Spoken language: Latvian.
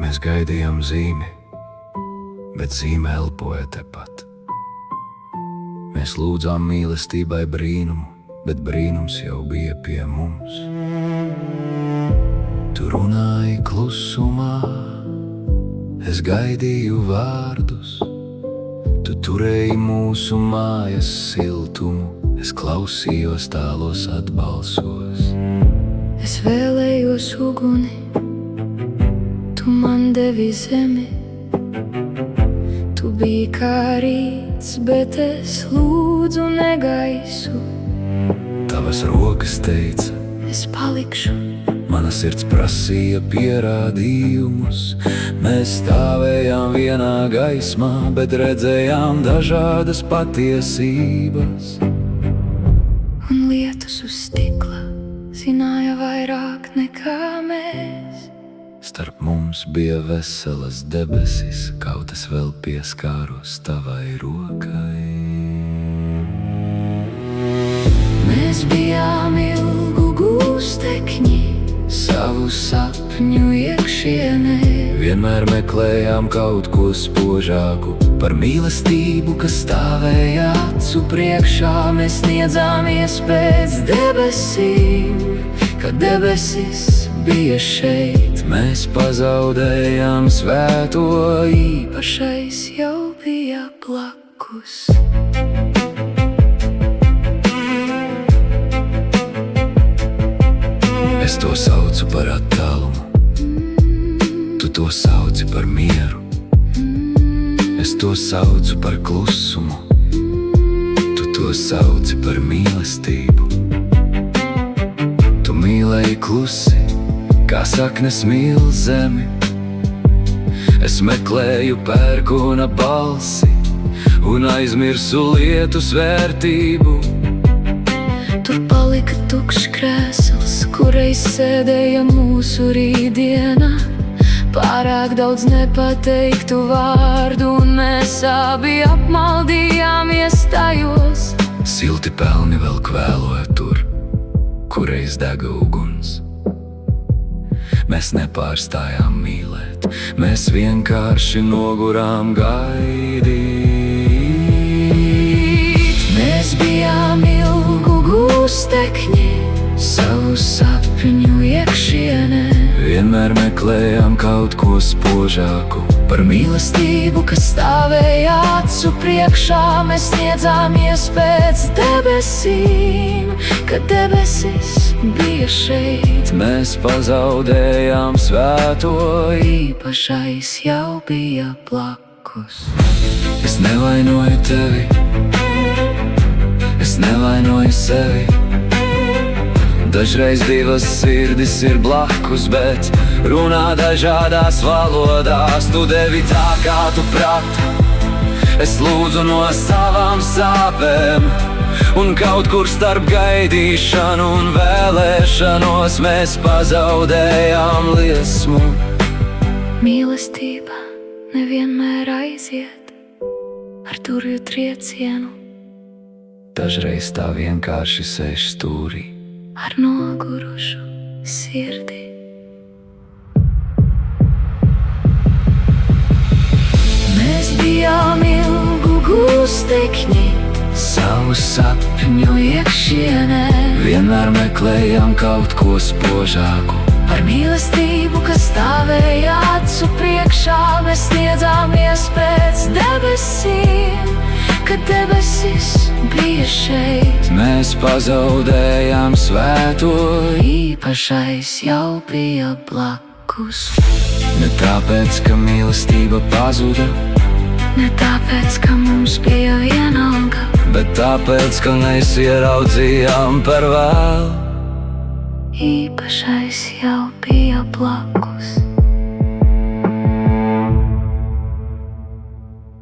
Mēs gaidījām zīmi, bet zīme elpoja tepat. Mēs lūdzām mīlestībai brīnumu, bet brīnums jau bija pie mums. Tu runāji klusumā, es gaidīju vārdus. Tu turēji mūsu mājas siltumu, es klausījos tālos atbalsos. Es vēlējos uguni, tu man devi zemi. Tu biji kā rīts, bet es lūdzu negaisu. Tavas rokas teica, Es palikšu, mana sirds prasīja pierādījumus. Mēs stāvējām vienā gaismā, bet redzējām dažādas patiesības. un lietus uz stikla zināja vairāk nekā mēs. Starp mums bija veselas debesis, kaut es vēl pieskāros tavai rokai. Mēs bijām ilgu gūstekņi savu sapņu iekšienē. Vienmēr meklējām kaut ko spožāku par mīlestību, kas stāvēja acu priekšā. Mēs sniedzāmies pēc debesīm, kad debesis bija šeit. Mēs pazaudējām svēto Pašais jau bija blakus. Es to saucu par attālumu, tu to sauci par mieru. Es to saucu par klusumu, tu to sauci par mīlestību. Tu mīlēji klusi, kā saknes mīl zemi. Es meklēju pērkona balsi un aizmirsu lietus vērtību. Tur palika tukšs krēsls, kureiz sēdēja mūsu rītdiena. Pārāk daudz nepateiktu vārdu, un mēs abi apmaldījāmies tajos. Silti pelni vēl kvēloja tur, kureiz dega uguns. Mēs nepārstājām mīlēt, mēs vienkārši nogurām gaidīt. Mēs bijām ilgu gūstekņi savu sapņu iekšienē. Vienmēr meklējām kaut ko spožāku Par mīlestību, kas stāvēja acu priekšā. Mēs sniedzāmies pēc debesīm, kad debesis bija šeit. Mēs pazaudējām svēto Pašais jau bija blakus. Es nevainoju tevi, es nevainoju sevi. Dažreiz divas sirdis ir blakus, bet runā dažādās valodās. Tu devi tā, kā tu prati, es lūdzu no savām sāpēm. Un kaut kur starp gaidīšanu un vēlēšanos mēs pazaudējām liesmu. Mīlestība nevienmēr aiziet ar durvju triecienu, Dažreiz tā vienkārši sēž stūrī ar nogurušu sirdi. Mēs bijām ilgu gūstekņi savu sapņu iekšienē. vienmēr meklējām kaut ko spožāku Par mīlestību, kas stāvēja acu priekšā. Mēs sniedzāmies pēc debesīm, kad debesis bija šeit. Mēs pazaudējām svēto Pašais jau bija blakus. Ne tāpēc, ka mīlestība pazuda, Ne tāpēc, ka mums bija vienalga, bet tāpēc, ka mēs ieraudzījām par vēlu. Pašais jau bija blakus.